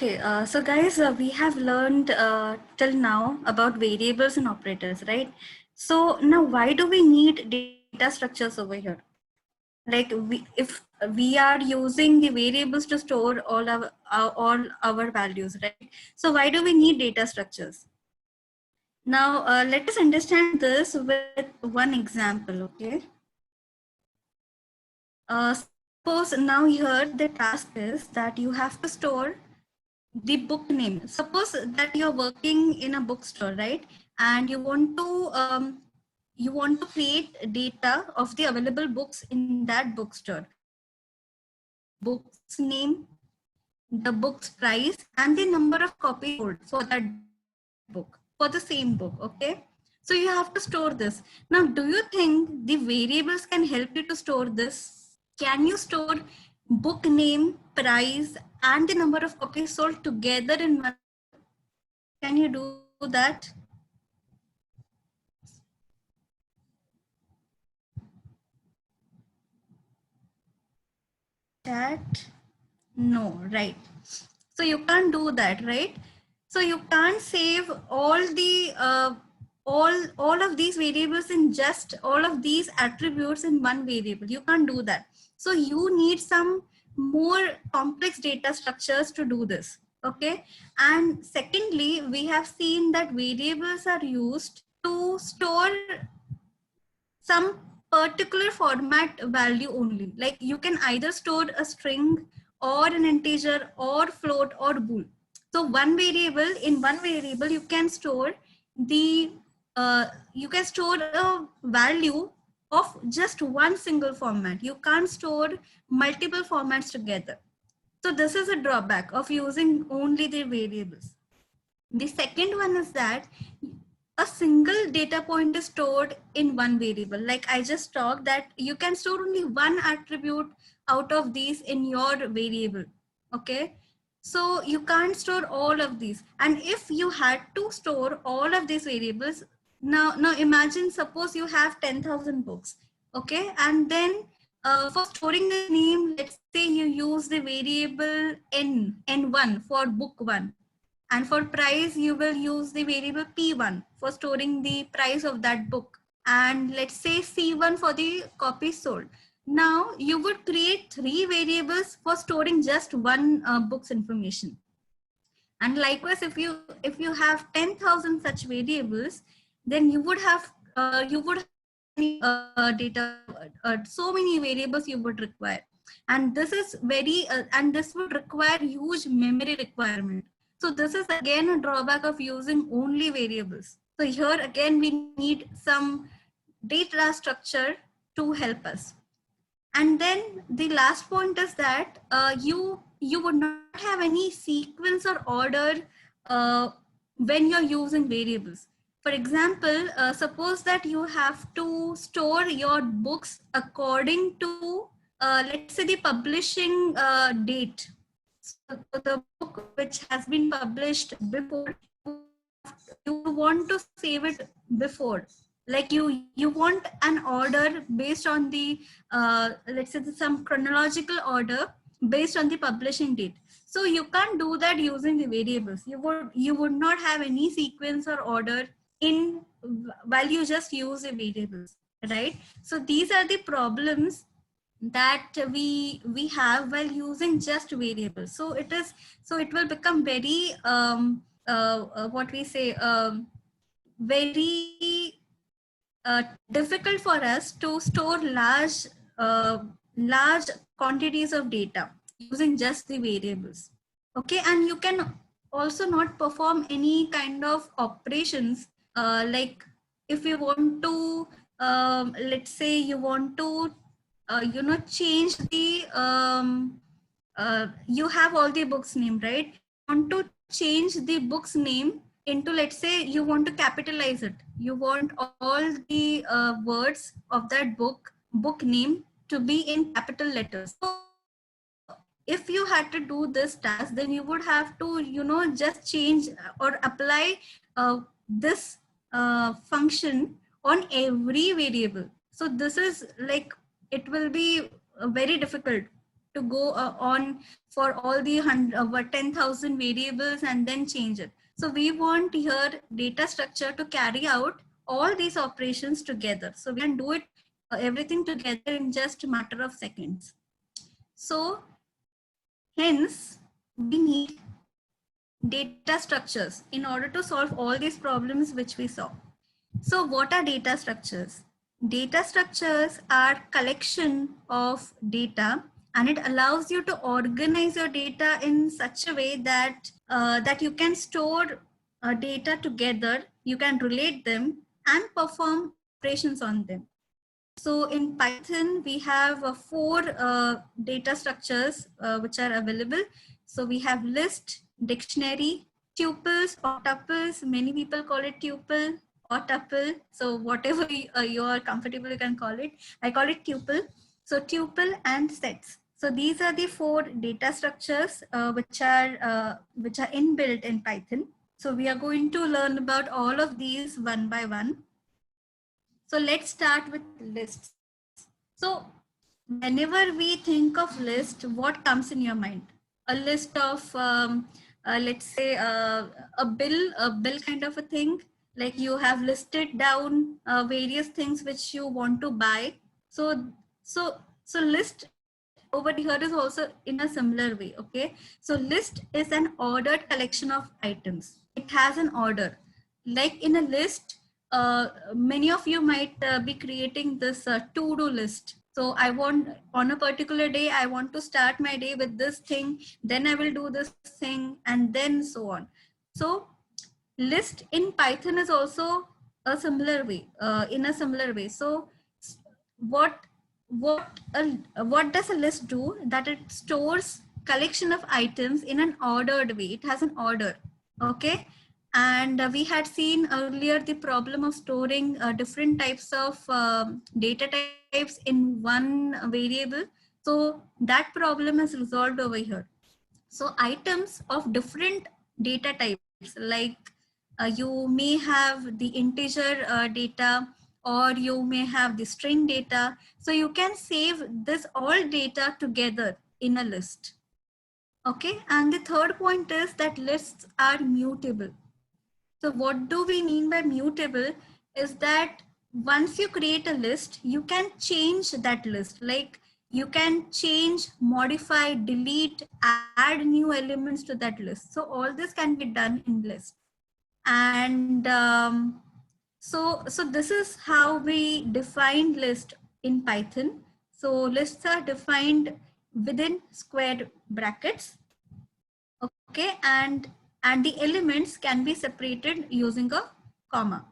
Okay, so guys, we have learned till now about variables and operators, right? So now why do we need data structures over here? Like if we are using the variables to store all our values, right? So why do we need data structures? Now let us understand this with one example, okay? Suppose now here the task is that you have to store the book name. Suppose that you're working in a bookstore, right? And you want to create data of the available books in that bookstore. The book's name, the book's price, and the number of copies sold for that book, for the same book, okay? So you have to store this. Now, do you think the variables can help you to store this? Can you store book name, price, and the number of copies sold together in one? Can you do that? That no, right? So you can't do that, right? So you can't save all of these variables in just all of these attributes in one variable. You can't do that. So you need some more complex data structures to do this. Okay. And secondly, we have seen that variables are used to store some particular format value only. Like you can either store a string or an integer or float or bool. So in one variable you can store the you can store a value of just one single format. You can't store multiple formats together. So this is a drawback of using only the variables. The second one is that a single data point is stored in one variable. Like I just talked that you can store only one attribute out of these in your variable. Okay. So you can't store all of these. And if you had to store all of these variables, now imagine, suppose you have 10,000 books. Okay. And then for storing the name, let's say you use the variable n1 for book one. And for price, you will use the variable P1 for storing the price of that book. And let's say C1 for the copies sold. Now you would create three variables for storing just one book's information. And likewise, if you have 10,000 such variables, then you would data so many variables you would require, and this is and this would require huge memory requirement. So this is again a drawback of using only variables. So here again we need some data structure to help us. And then the last point is that you would not have any sequence or order when you're using variables. For example, suppose that you have to store your books according to let's say the publishing date. So the book which has been published before, you want to save it before. Like you want an order based on the let's say some chronological order based on the publishing date. So you can't do that using the variables. You would not have any sequence or order in while you just use the variables, right? So these are the problems that we have while using just variables. So it will become very what we say very difficult for us to store large quantities of data using just the variables. Okay, and you can also not perform any kind of operations like if you want to let's say you want to change the you have all the books name, right? Want to change the book's name into, let's say you want to capitalize it. You want all the words of that book name to be in capital letters. So if you had to do this task, then you would have to just change or apply this function on every variable. So this is like, it will be very difficult to go on for all the 10,000 variables and then change it. So we want here data structure to carry out all these operations together. So we can do it everything together in just a matter of seconds. So hence we need data structures in order to solve all these problems which we saw. So what are data structures? Data structures are collection of data, and it allows you to organize your data in such a way that that you can store data together, you can relate them and perform operations on them. So in Python, we have 4 data structures which are available. So we have list, dictionary, tuples or tuples. Many people call it tuple or tuple. So whatever you are comfortable, you can call it. I call it tuple. So tuple and sets. So these are the 4 data structures which are inbuilt in Python. So we are going to learn about all of these one by one. So let's start with lists. So whenever we think of list, what comes in your mind? A list of, let's say, a bill kind of a thing. Like you have listed down various things which you want to buy. So list over here is also in a similar way. Okay. So list is an ordered collection of items. It has an order. Like in a list, many of you might be creating this to-do list. So I want on a particular day, I want to start my day with this thing, then I will do this thing, and then so on. So list in Python is also a similar way, in a similar way. So what does a list do? That it stores collection of items in an ordered way. It has an order. Okay. And we had seen earlier the problem of storing different types of data types in one variable. So that problem is resolved over here. So items of different data types, like you may have the integer data, or you may have the string data. So you can save this all data together in a list. Okay. And the third point is that lists are mutable. So what do we mean by mutable is that once you create a list, you can change that list. Like you can change, modify, delete, add new elements to that list. So all this can be done in list. And so this is how we define list in Python. So lists are defined within square brackets. Okay, and the elements can be separated using a comma.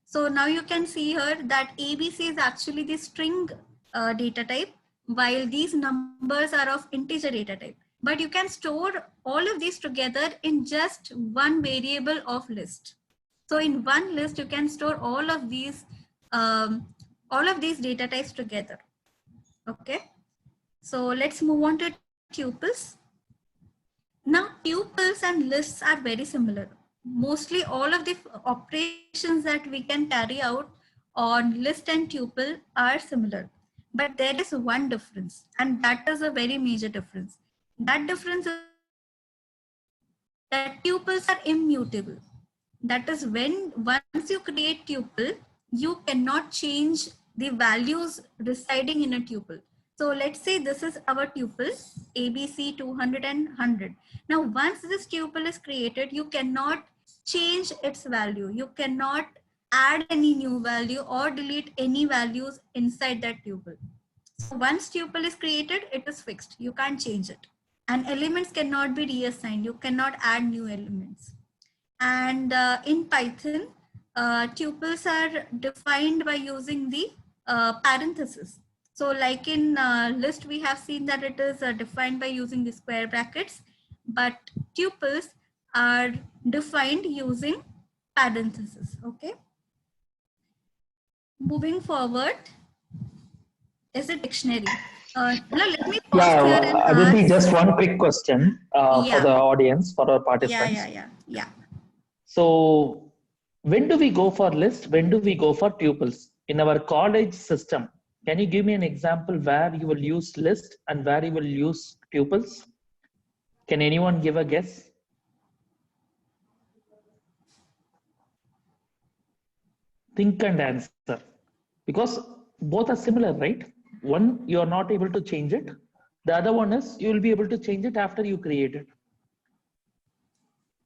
So now you can see here that ABC is actually the string data type, while these numbers are of integer data type. But you can store all of these together in just one variable of list. So in one list, you can store all of these data types together. Okay. So let's move on to tuples. Now, tuples and lists are very similar. Mostly all of the operations that we can carry out on list and tuple are similar. But there is one difference, and that is a very major difference. That difference is that tuples are immutable. That is, when once you create tuple, you cannot change the values residing in a tuple. So let's say this is our tuple ABC 200 and 100. Now, once this tuple is created, you cannot change its value. You cannot add any new value or delete any values inside that tuple. So once tuple is created, it is fixed. You can't change it. And elements cannot be reassigned. You cannot add new elements. And in Python, tuples are defined by using the parenthesis. So like in list, we have seen that it is defined by using the square brackets, but tuples are defined using parenthesis. Okay. Moving forward is a dictionary. Now let me pause here and Aditi, just one quick question for the audience, for our participants. Yeah. So when do we go for list? When do we go for tuples? In our college system, Can you give me an example where you will use list and where you will use tuples? Can anyone give a guess? Think and answer. Because both are similar, right? One, you are not able to change it. The other one is you will be able to change it after you create it.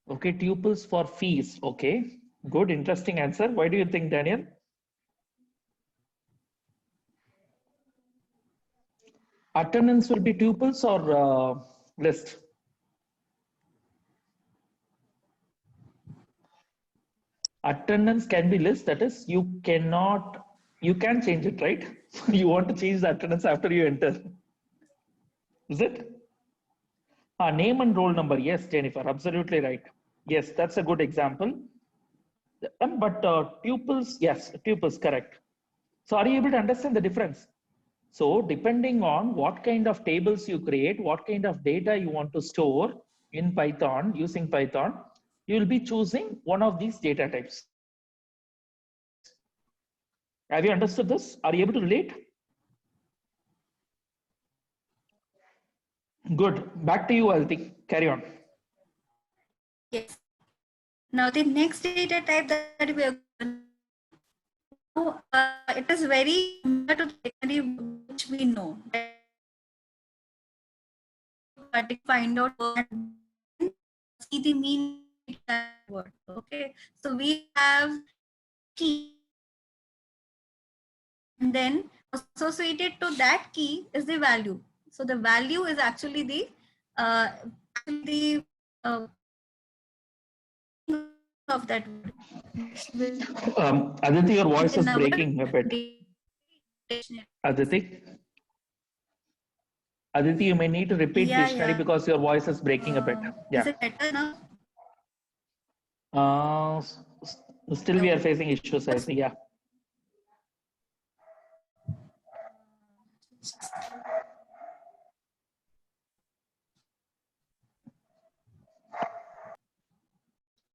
Okay, tuples for fees. Okay, good, interesting answer. Why do you think, Daniel? Attendance will be tuples or list? Attendance can be list, that is, you can change it, right? You want to change the attendance after you enter. Is it? Name and roll number. Yes, Jennifer, absolutely right. Yes, that's a good example. But tuples, yes, tuples, correct. So are you able to understand the difference? So depending on what kind of tables you create, what kind of data you want to store in Python, using Python, you will be choosing one of these data types. Have you understood this? Are you able to relate? Good. Back to you, Alti. Carry on. Yes. Now the next data type that we are going to it is very similar to the dictionary which we know. But to find out and see the meaning of that word. Okay. So we have key, and then associated to that key is the value. So the value is actually the of that word. Aditi, your voice is breaking a bit. Aditi, you may need to repeat dictionary because your voice is breaking a bit. Yeah. Is it better now? Still we are facing issues, I think. Yeah.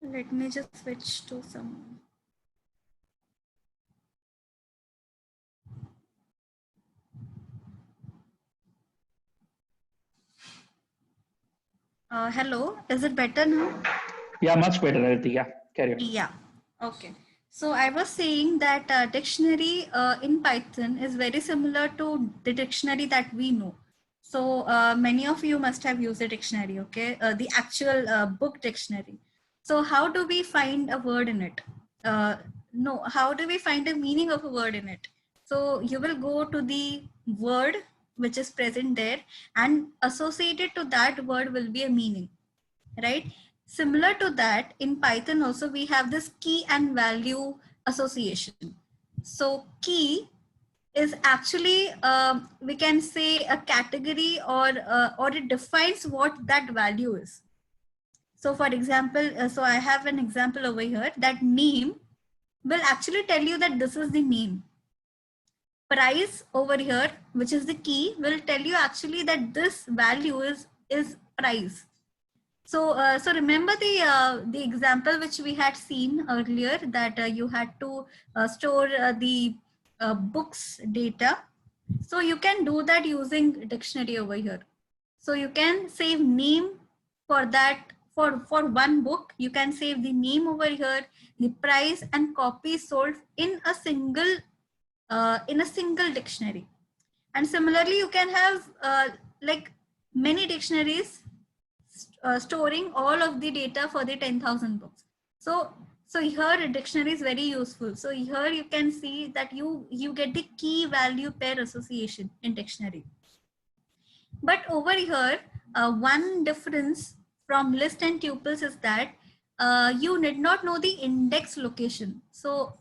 Let me just switch to some. Hello, is it better now? Yeah, much better, Aditi. Yeah, carry on. Yeah, okay. So I was saying that dictionary in Python is very similar to the dictionary that we know. So many of you must have used a dictionary, okay? The actual book dictionary. So how do we find a word in it? No, how do we find the meaning of a word in it? So you will go to the word which is present there, and associated to that word will be a meaning, right? Similar to that, in Python also we have this key and value association. So key is actually we can say a category, or it defines what that value is. So for example, so I have an example over here, that name will actually tell you that this is the name. Price over here, which is the key, will tell you actually that this value is price. So, so remember the example which we had seen earlier, that you had to store the books data. So you can do that using dictionary over here. So you can save name for that, for one book. You can save the name over here, the price and copies sold in a single dictionary. And similarly, you can have like many dictionaries storing all of the data for the 10,000 books. So here a dictionary is very useful. So here you can see that you get the key value pair association in dictionary. But over here, one difference from list and tuples is that you need not know the index location. So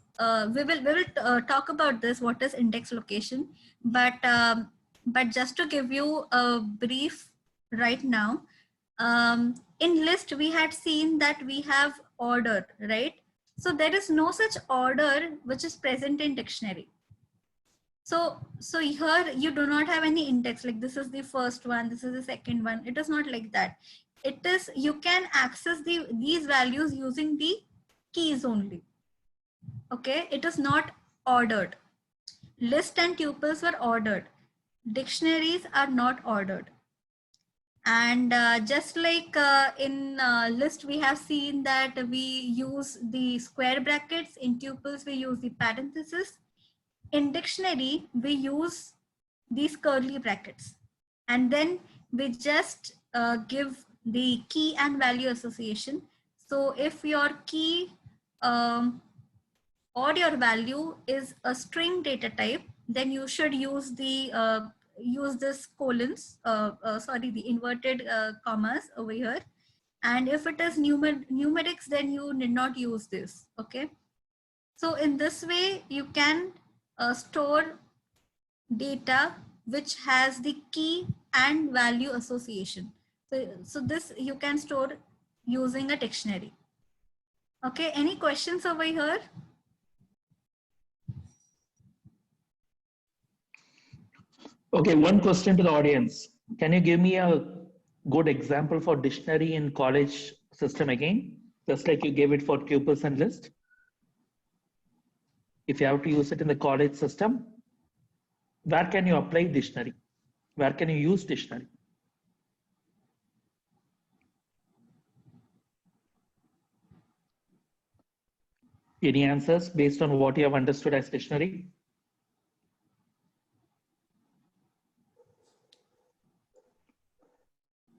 we will talk about this, what is index location, but just to give you a brief right now, in list we had seen that we have order, right? So there is no such order which is present in dictionary. So here you do not have any index, like this is the first one, this is the second one. It is not like that. It is, you can access these values using the keys only. Okay, it is not ordered. list and tuples were ordered. Dictionaries are not ordered. And just like in list, we have seen that we use the square brackets. In tuples, we use the parentheses. In dictionary, we use these curly brackets. And then we just give the key and value association. So if your key or your value is a string data type, then you should use the use this colons, sorry, the inverted commas over here. And if it is numerics, then you need not use this. Okay. So in this way, you can store data which has the key and value association. So this you can store using a dictionary. Okay. Any questions over here? Okay, one question to the audience. Can you give me a good example for dictionary in college system again? Just like you gave it for tuples and list. If you have to use it in the college system, where can you apply dictionary? Where can you use dictionary? Any answers based on what you have understood as dictionary?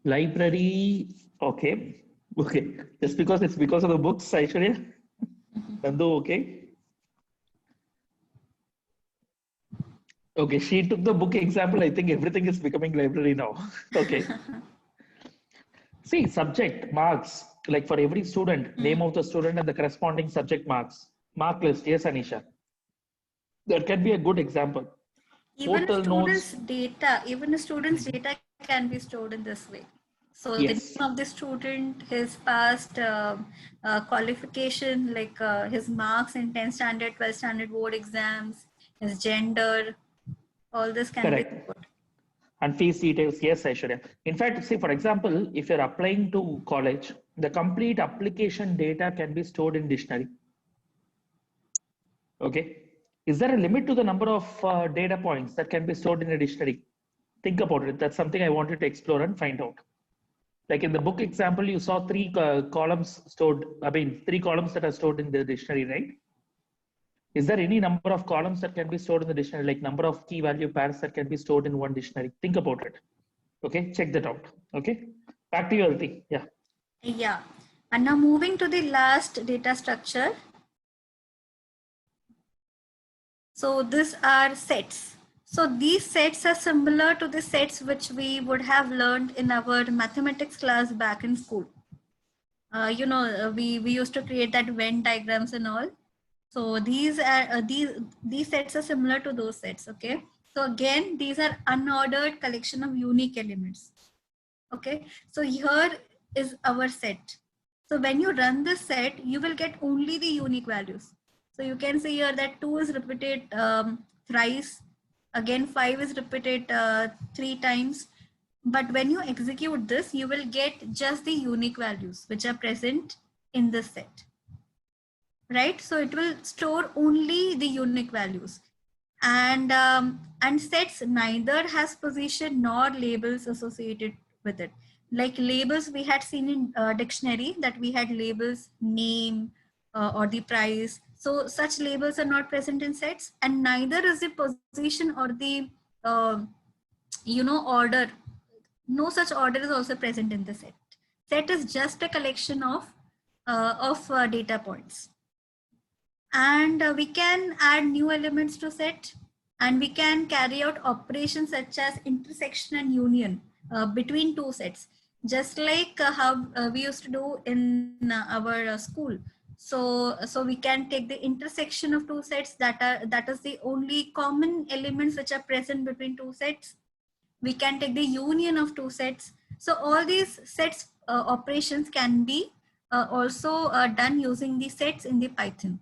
Library, okay. Okay, just because it's because of the books, Aishwarya? Nandu, okay. Okay, she took the book example. I think everything is becoming library now. Okay. See, subject, marks, like for every student, name of the student and the corresponding subject marks. Mark list, yes, Anisha. That can be a good example. Even a Total notes, student's data can be stored in this way. So the yes, name of the student, his past qualification, like his marks in 10th standard, 12th standard board exams, his gender, all this can be correct. stored. And fees details, yes, Aishwarya. In fact, see, for example, if you're applying to college, the complete application data can be stored in dictionary. Okay. Is there a limit to the number of data points that can be stored in a dictionary? Think about it. That's something I wanted to explore and find out. Like in the book example, you saw three columns stored, I mean, three columns that are stored in the dictionary, right? Is there any number of columns that can be stored in the dictionary, like number of key value pairs that can be stored in one dictionary? Think about it. Okay, check that out. Okay, back to you, Alti. Yeah. Yeah. And now moving to the last data structure. So these are sets. So these sets are similar to the sets which we would have learned in our mathematics class back in school. We used to create that Venn diagrams and all. So these sets are similar to those sets. Okay. So again, these are unordered collection of unique elements. Okay. So here is our set. So when you run this set, you will get only the unique values. So you can see here that 2 is repeated thrice. Again, 5 is repeated 3 times. But when you execute this, you will get just the unique values which are present in this set. Right? So it will store only the unique values. And sets neither has position nor labels associated with it. Like labels we had seen in dictionary, that we had labels name or the price. So such labels are not present in sets, and neither is the position or the order. No such order is also present in the set. Set is just a collection of data points. And we can add new elements to set, and we can carry out operations such as intersection and union between two sets, just like how we used to do in our school. So we can take the intersection of two sets, that is the only common elements which are present between two sets. We can take the union of two sets. So all these sets operations can be also done using the sets in the Python.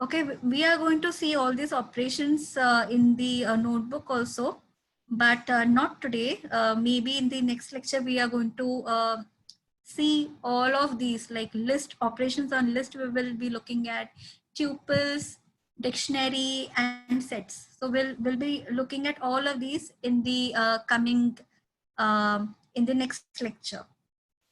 Okay, we are going to see all these operations in the notebook also, but not today. Maybe in the next lecture, we are going to see all of these, like list operations on list. We will be looking at tuples, dictionary and sets. So we'll be looking at all of these in the coming in the next lecture.